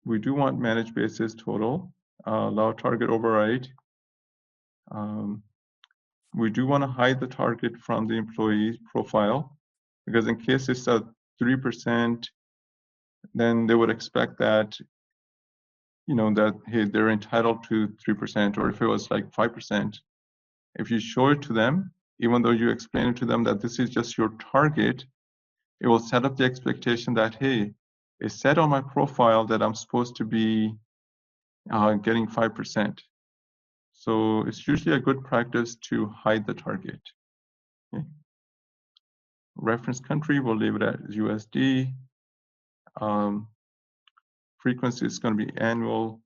We do want managed basis total, allow target override. We do want to hide the target from the employee profile, because in case it's at 3%, then they would expect that, that hey, they're entitled to 3%, or if it was like 5%, if you show it to them, even though you explain it to them that this is just your target, it will set up the expectation that, hey, it's said on my profile that I'm supposed to be getting 5%. So it's usually a good practice to hide the target. Okay. Reference country, we'll leave it as USD. Frequency is going to be annual.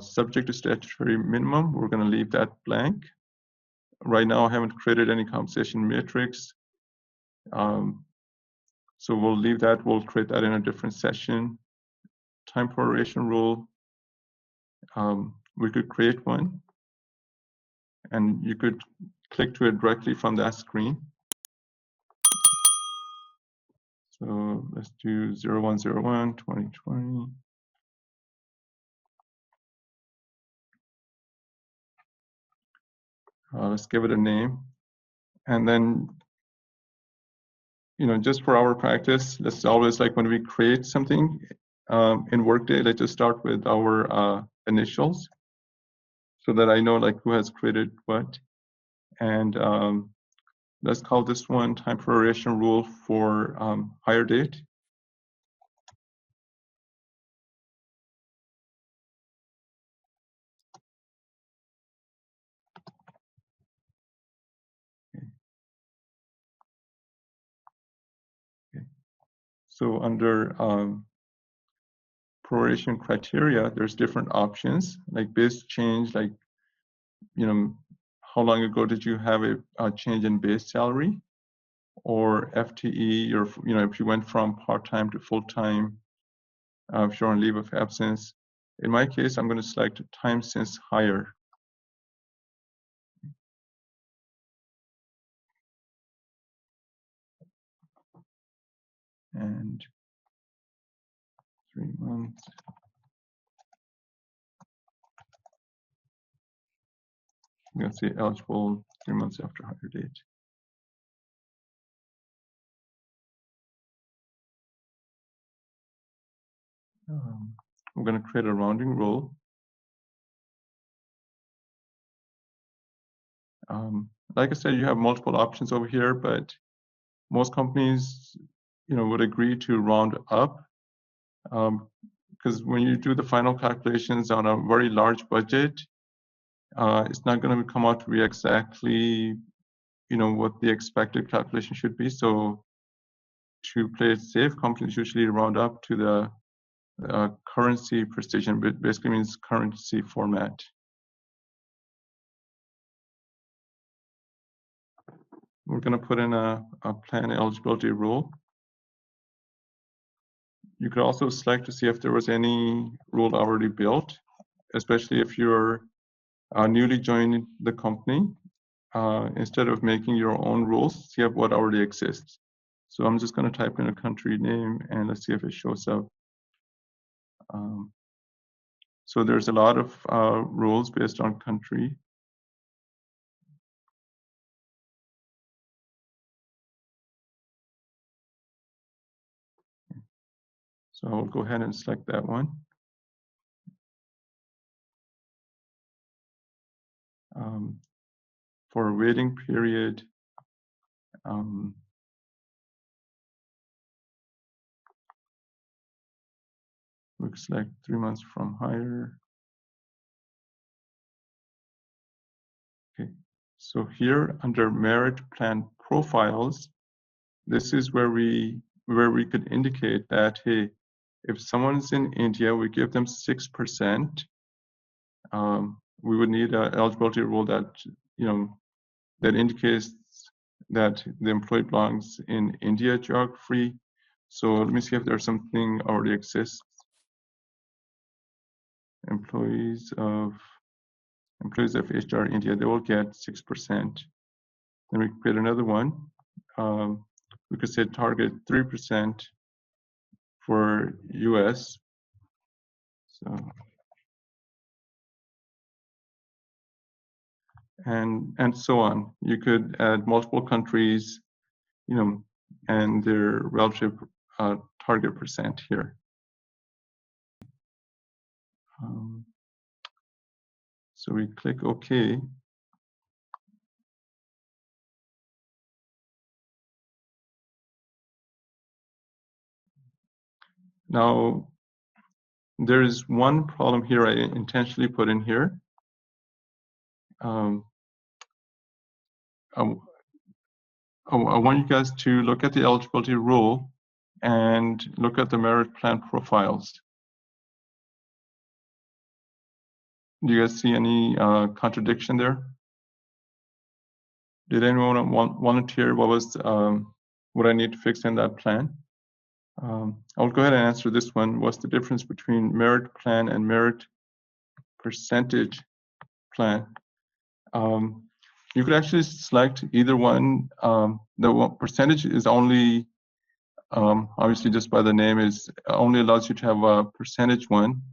Subject to statutory minimum, we're going to leave that blank. Right now, I haven't created any compensation matrix. So we'll leave that. We'll create that in a different session. Time proration rule. We could create one, and you could click to it directly from that screen. So let's do 0101 2020. Let's give it a name, and then, just for our practice, let's always, like, when we create something in Workday, let's just start with our initials, so that I know, like, who has created what. And let's call this one time proration rule for hire date. Okay. So under proration criteria, there's different options, like base change, like, how long ago did you have a change in base salary, or FTE, or if you went from part-time to full-time, if you're on leave of absence. In my case, I'm going to select time since hire. And 3 months. I'm going to say eligible 3 months after hire date. We're going to create a rounding rule. Like I said, you have multiple options over here, but most companies, would agree to round up, because when you do the final calculations on a very large budget, it's not going to come out to be exactly, what the expected calculation should be. So to play it safe, companies usually round up to the currency precision, but basically means currency format. We're going to put in a plan eligibility rule. You could also select to see if there was any rule already built, especially if you're newly joined the company. Instead of making your own rules, see what already exists. So I'm just going to type in a country name, and let's see if it shows up. So there's a lot of rules based on country. So I'll go ahead and select that one. For a waiting period, we select 3 months from hire. Okay, so here under merit plan profiles, this is where we could indicate that, hey, if someone's in India, we give them 6%. We would need an eligibility rule that, that indicates that the employee belongs in India geography. So let me see if there's something already exists. Employees of HR India, they will get 6%. Then we create another one. We could say target 3% for US. So, and so on. You could add multiple countries, and their relative target percent here. So we click OK. Now, there is one problem here I intentionally put in here. I want you guys to look at the eligibility rule and look at the merit plan profiles. Do you guys see any contradiction there? Did anyone volunteer what was what I need to fix in that plan? I'll go ahead and answer this one. What's the difference between merit plan and merit percentage plan? You could actually select either one. The percentage is only, obviously just by the name, is only allows you to have a percentage one.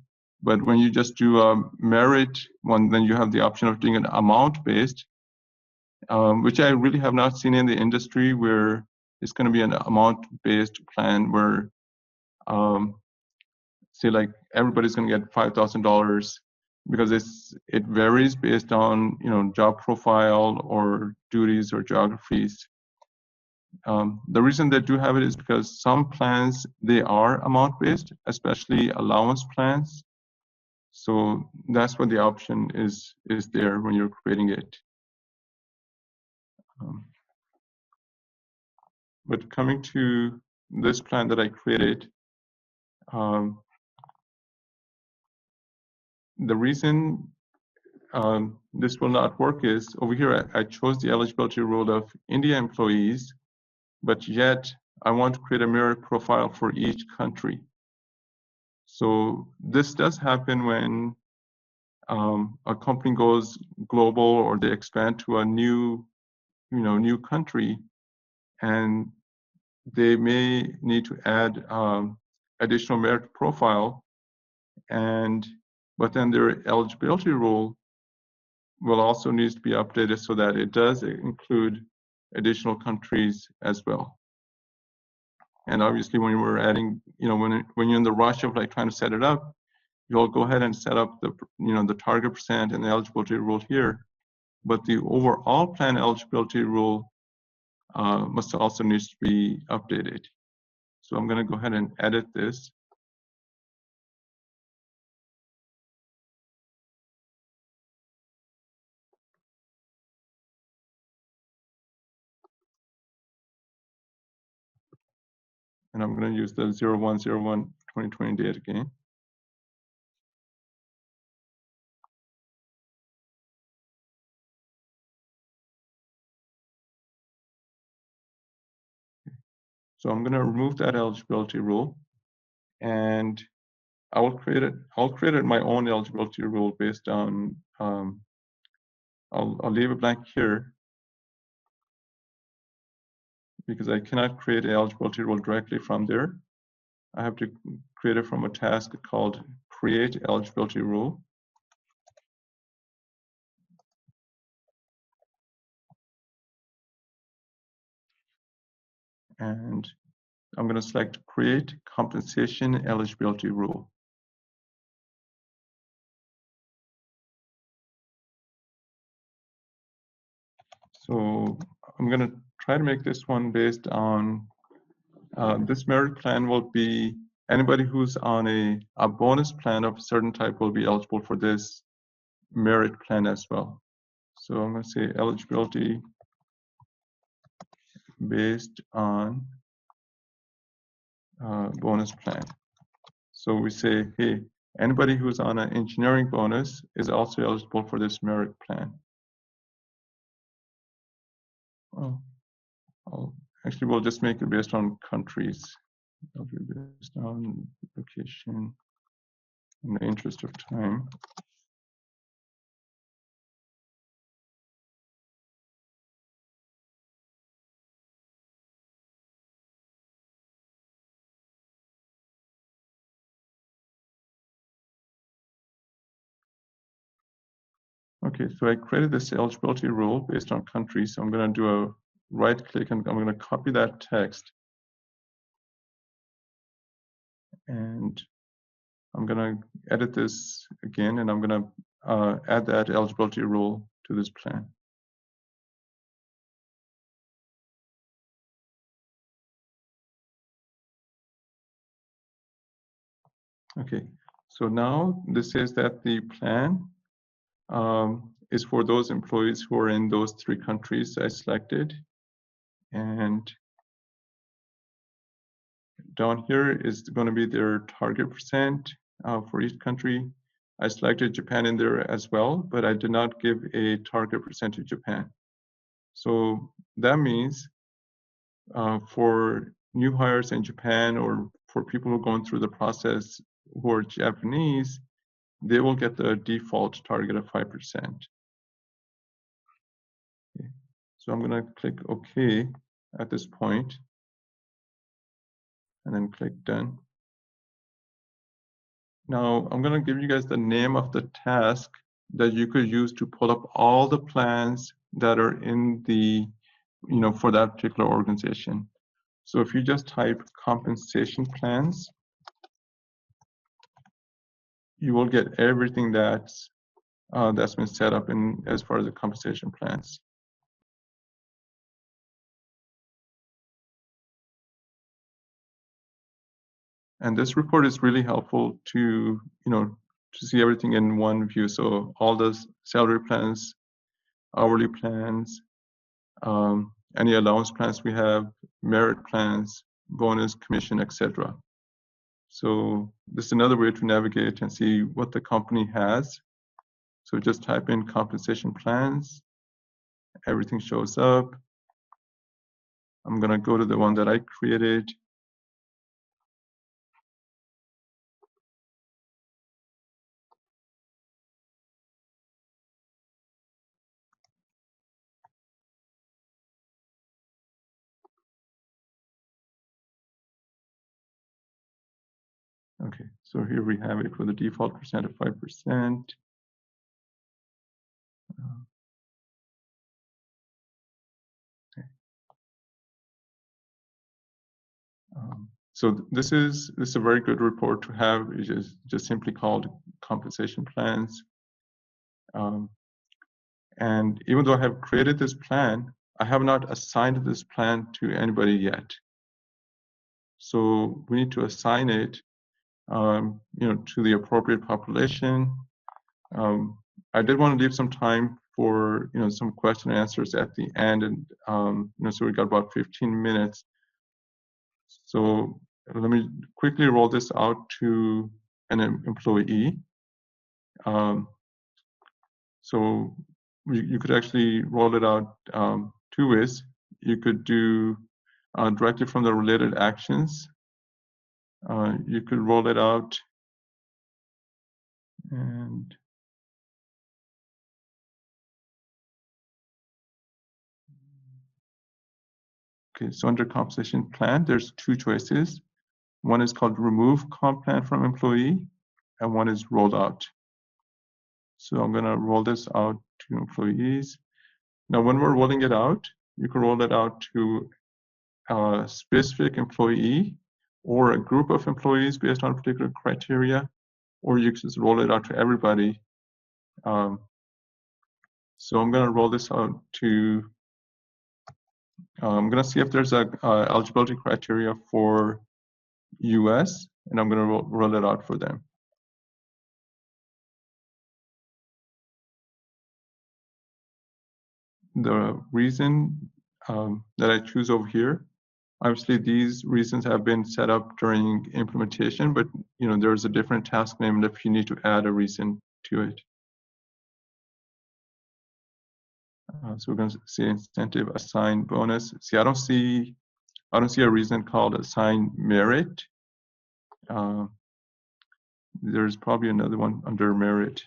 But when you just do a merit one, then you have the option of doing an amount-based, which I really have not seen in the industry, where it's going to be an amount-based plan where, say, like everybody's going to get $5,000 because it varies based on job profile or duties or geographies. The reason they do have it is because some plans, they are amount-based, especially allowance plans. So that's what the option is there when you're creating it. But coming to this plan that I created, the reason this will not work is over here I chose the eligibility rule of India employees, but yet I want to create a merit profile for each country. So this does happen when a company goes global or they expand to a new country, and they may need to add additional merit profile, but then their eligibility rule will also need to be updated so that it does include additional countries as well. And obviously, when we're adding, when you're in the rush of like trying to set it up, you'll go ahead and set up the the target percent and the eligibility rule here. But the overall plan eligibility rule must also needs to be updated. So I'm going to go ahead and edit this. And I'm going to use the 01/01/2020 date again. So I'm going to remove that eligibility rule, and I will create it. I'll create my own eligibility rule based on. I'll leave it blank here because I cannot create an eligibility rule directly from there. I have to create it from a task called create eligibility rule. And I'm going to select create compensation eligibility rule. So I'm going to try to make this one based on this merit plan will be anybody who's on a bonus plan of a certain type will be eligible for this merit plan as well. So I'm going to say eligibility based on bonus plan. So we say, hey, anybody who's on an engineering bonus is also eligible for this merit plan. Well, actually, we'll just make it based on countries. It'll be based on location in the interest of time. Okay, so I created this eligibility rule based on country. So I'm going to do a right click and I'm going to copy that text. And I'm going to edit this again, and I'm going to add that eligibility rule to this plan. Okay, so now this says that the plan is for those employees who are in those 3 countries I selected. And down here is going to be their target percent for each country. I selected Japan in there as well, but I did not give a target percent to Japan. So that means for new hires in Japan or for people who are going through the process who are Japanese, they will get the default target of 5%. Okay. So I'm going to click OK at this point, and then click Done. Now I'm going to give you guys the name of the task that you could use to pull up all the plans that are in the, for that particular organization. So if you just type compensation plans, you will get everything that's been set up in as far as the compensation plans. And this report is really helpful to, to see everything in one view. So all the salary plans, hourly plans, any allowance plans we have, merit plans, bonus, commission, etc. So this is another way to navigate and see what the company has. So just type in compensation plans, everything shows up. I'm gonna go to the one that I created. Okay, so here we have it for the default percent of 5%. Okay. So this is a very good report to have. It's just simply called compensation plans. And even though I have created this plan, I have not assigned this plan to anybody yet. So we need to assign it, to the appropriate population. I did want to leave some time for, some question and answers at the end, and so we got about 15 minutes. So let me quickly roll this out to an employee. So you could actually roll it out two ways. You could do directly from the related actions. You could roll it out and okay, so under compensation plan, there's two choices. One is called remove comp plan from employee, and one is roll out. So I'm gonna roll this out to employees. Now, when we're rolling it out, you can roll it out to a specific employee or a group of employees based on particular criteria, or you can just roll it out to everybody. So I'm gonna roll this out to, I'm gonna see if there's a eligibility criteria for US, and I'm gonna roll it out for them. The reason that I choose over here, obviously these reasons have been set up during implementation, but there's a different task name if you need to add a reason to it. So we're going to see incentive, assign bonus. See, I don't see a reason called assign merit. There's probably another one under merit.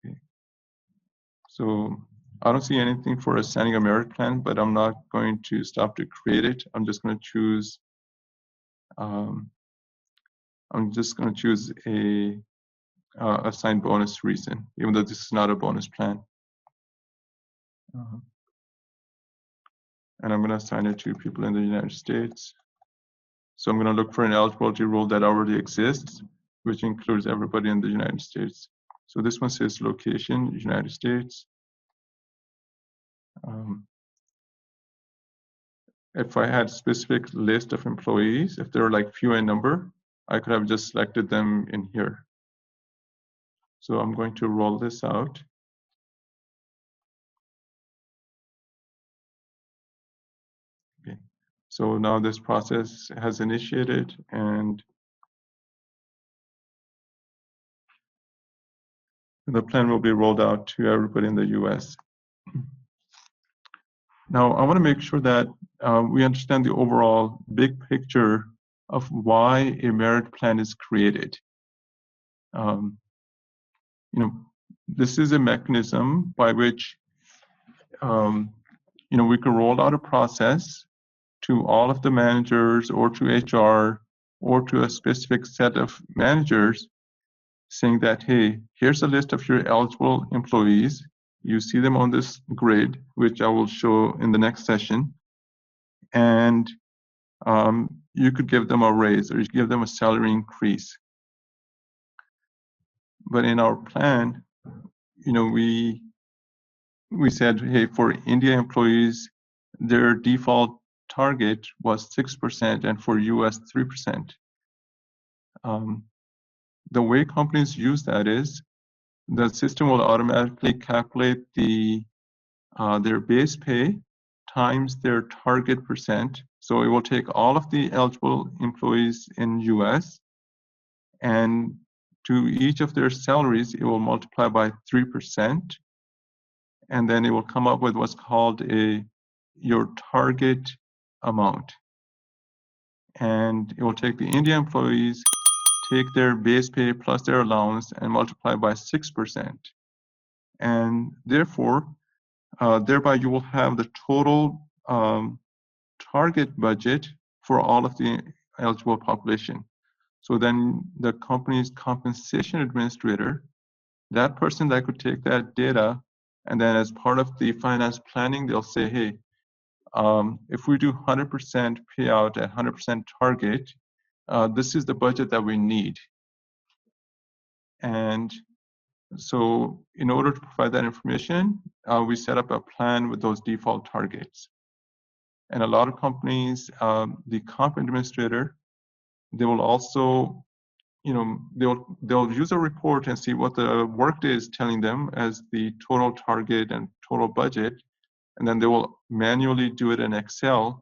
Okay. So I don't see anything for assigning a merit plan, but I'm not going to stop to create it. I'm just going to choose. I'm just going to choose a assign bonus reason, even though this is not a bonus plan. And I'm going to assign it to people in the United States. So I'm going to look for an eligibility rule that already exists, which includes everybody in the United States. So this one says location, United States. If I had specific list of employees, if they're like few in number, I could have just selected them in here. So I'm going to roll this out. Okay. So now this process has initiated, and The plan will be rolled out to everybody in the US. Now, I want to make sure that we understand the overall big picture of why a merit plan is created. This is a mechanism by which we can roll out a process to all of the managers or to HR or to a specific set of managers saying that, hey, here's a list of your eligible employees. You see them on this grid, which I will show in the next session. And you could give them a raise or you give them a salary increase. But in our plan, we said, hey, for India employees, their default target was 6% and for US 3%. The way companies use that is the system will automatically calculate their base pay times their target percent. So it will take all of the eligible employees in US and to each of their salaries, it will multiply by 3%. And then it will come up with what's called your target amount. And it will take the India employees, take their base pay plus their allowance and multiply by 6%. And therefore, thereby you will have the total target budget for all of the eligible population. So then the company's compensation administrator, that person that could take that data, and then as part of the finance planning, they'll say, hey, if we do 100% payout at 100% target, this is the budget that we need. And so in order to provide that information, we set up a plan with those default targets. And a lot of companies, the comp administrator, they will also, they'll use a report and see what the Workday is telling them as the total target and total budget. And then they will manually do it in Excel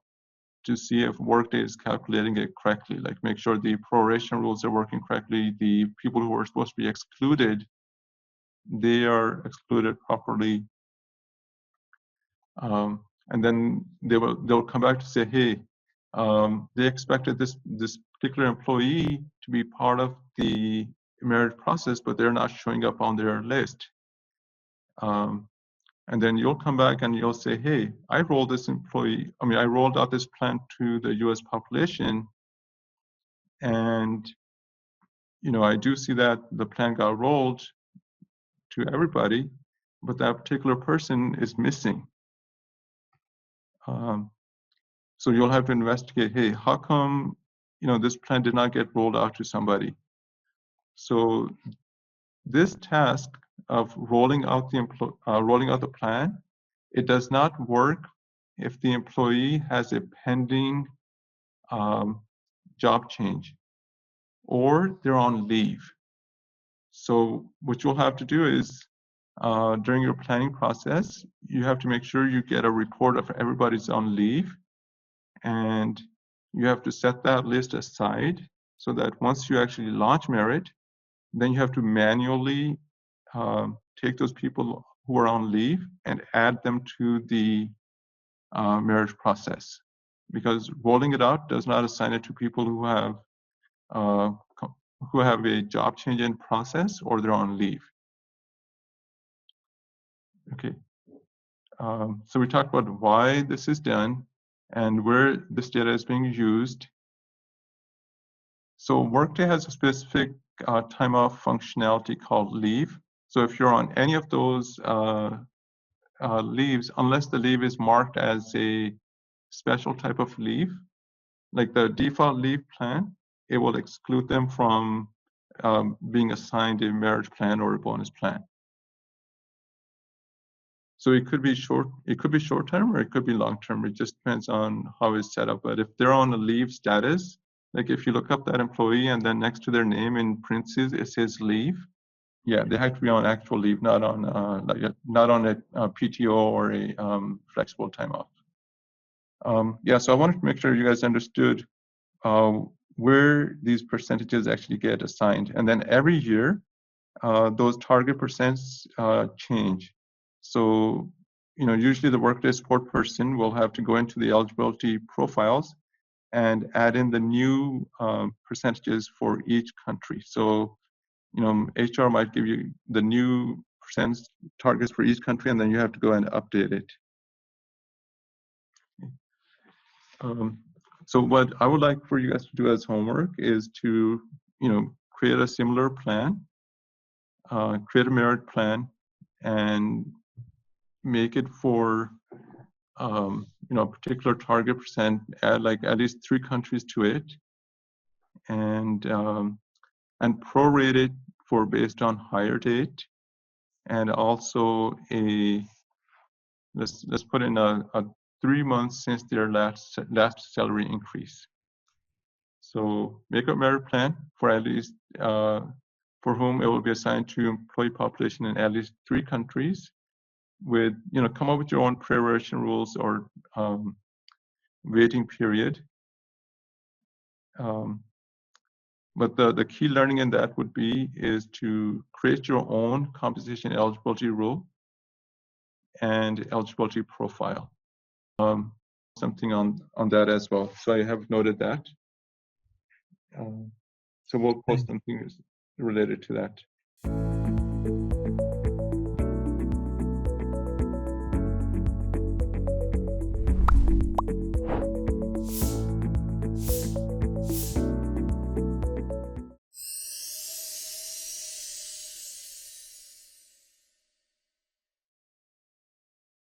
to see if Workday is calculating it correctly, like make sure the proration rules are working correctly, the people who are supposed to be excluded, they are excluded properly. And then they'll come back to say, hey, they expected this particular employee to be part of the merit process, but they're not showing up on their list. And then you'll come back and you'll say, hey, I rolled out this plan to the US population. And, I do see that the plan got rolled to everybody, but that particular person is missing. So you'll have to investigate, hey, how come, this plan did not get rolled out to somebody? So this task of rolling out the plan, it does not work if the employee has a pending job change or they're on leave. So what you'll have to do is during your planning process, you have to make sure you get a report of everybody's on leave, and you have to set that list aside so that once you actually launch merit, then you have to manually take those people who are on leave and add them to the merit process, because rolling it out does not assign it to people who have a job change in process or they're on leave. Okay, so we talked about why this is done and where this data is being used. So Workday has a specific time off functionality called leave. So if you're on any of those leaves, unless the leave is marked as a special type of leave, like the default leave plan, it will exclude them from being assigned a merit plan or a bonus plan. So it could be short term or it could be long term. It just depends on how it's set up. But if they're on a leave status, like if you look up that employee and then next to their name in parentheses it says leave, yeah, they have to be on actual leave, not on a PTO or a flexible time off. Yeah, so I wanted to make sure you guys understood where these percentages actually get assigned, and then every year those target percents change. So, usually the Workday support person will have to go into the eligibility profiles and add in the new percentages for each country. So, HR might give you the new percent targets for each country, and then you have to go and update it. So what I would like for you guys to do as homework is to, create a similar plan, create a merit plan, and make it for, a particular target percent, add at least 3 countries to it, and prorate it for based on hire date, and also let's put in a 3 months since their last salary increase. So make a merit plan for at least for whom it will be assigned to employee population in at least 3 countries. With come up with your own proration rules or waiting period. But the key learning in that would be is to create your own compensation eligibility rule and eligibility profile. Something on that as well. So I have noted that. So we'll post something related to that.